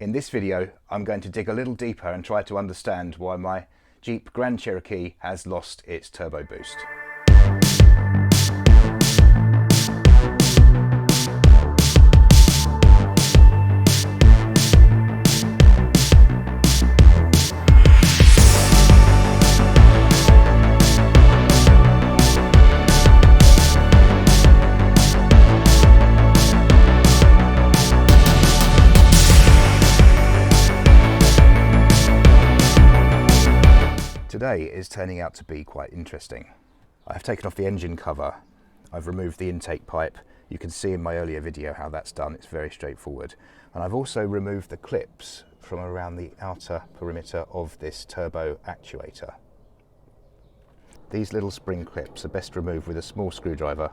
In this video, I'm going to dig a little deeper and try to understand why my Jeep Grand Cherokee has lost its turbo boost. Today is turning out to be quite interesting. I've taken off the engine cover, I've removed the intake pipe. You can see in my earlier video how that's done, it's very straightforward. And I've also removed the clips from around the outer perimeter of this turbo actuator. These little spring clips are best removed with a small screwdriver,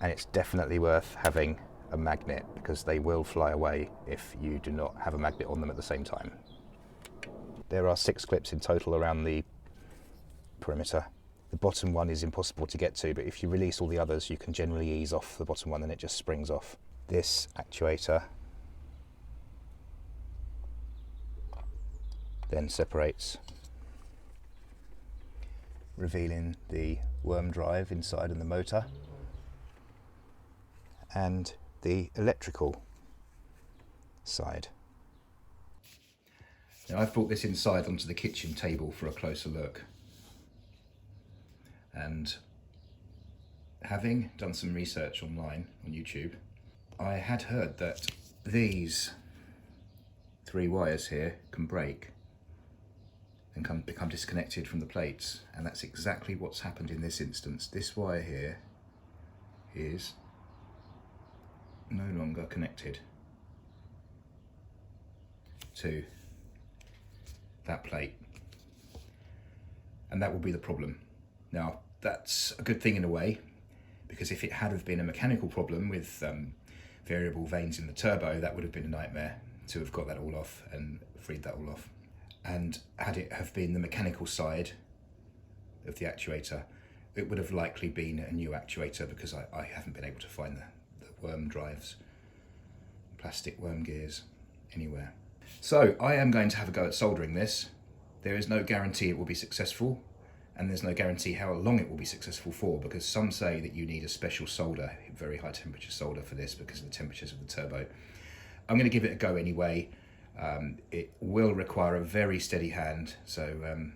and it's definitely worth having a magnet because they will fly away if you do not have a magnet on them at the same time. There are 6 clips in total around the perimeter. The bottom one is impossible to get to, but if you release all the others, you can generally ease off the bottom one and it just springs off. This actuator then separates, revealing the worm drive inside and the motor, and the electrical side. Now I've brought this inside onto the kitchen table for a closer look, and having done some research online on YouTube, I had heard that these 3 wires here can break and become disconnected from the plates, and that's exactly what's happened in this instance. This wire here is no longer connected to that plate, and that will be the problem. Now that's a good thing in a way, because if it had have been a mechanical problem with variable vanes in the turbo, that would have been a nightmare to have got that all off and freed that all off. And had it have been the mechanical side of the actuator, it would have likely been a new actuator, because I haven't been able to find the worm drives, plastic worm gears anywhere. So I am going to have a go at soldering this. There is no guarantee it will be successful, and there's no guarantee how long it will be successful for, because some say that you need a special solder, very high temperature solder for this because of the temperatures of the turbo. I'm going to give it a go anyway. It will require a very steady hand, so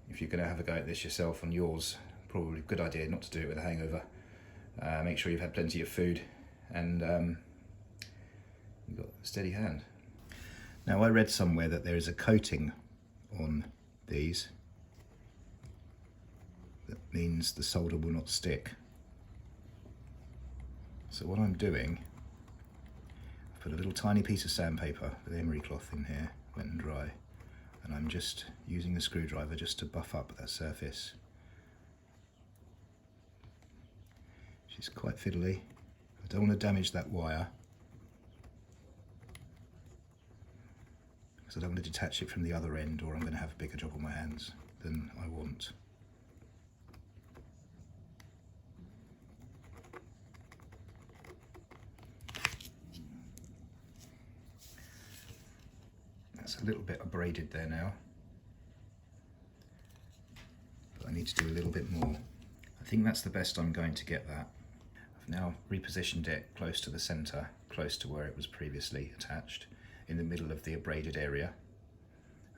if you're going to have a go at this yourself on yours, probably a good idea not to do it with a hangover. Make sure you've had plenty of food and you've got a steady hand. Now I read somewhere that there is a coating on these that means the solder will not stick. So what I'm doing, I've put a little tiny piece of sandpaper with emery cloth in here, wet and dry, and I'm just using the screwdriver just to buff up that surface. She's quite fiddly. I don't want to damage that wire, because I don't want to detach it from the other end, or I'm going to have a bigger job on my hands than I want. That's a little bit abraded there now, but I need to do a little bit more. I think that's the best I'm going to get that. I've now repositioned it close to the centre, close to where it was previously attached, in the middle of the abraded area,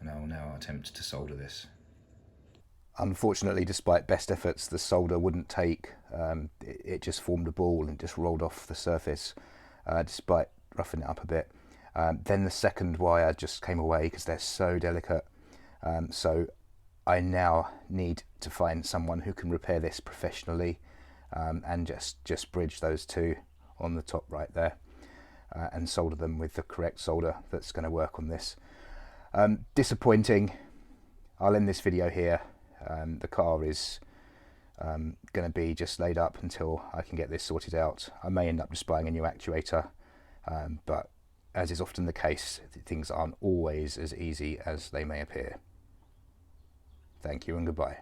and I will now attempt to solder this. Unfortunately, despite best efforts, the solder wouldn't take. It just formed a ball and just rolled off the surface, despite roughing it up a bit. Then the second wire just came away because they're so delicate. So I now need to find someone who can repair this professionally, and just bridge those 2 on the top right there, and solder them with the correct solder that's going to work on this. Disappointing. I'll end this video here. The car is going to be just laid up until I can get this sorted out. I may end up just buying a new actuator, but as is often the case, things aren't always as easy as they may appear. Thank you and goodbye.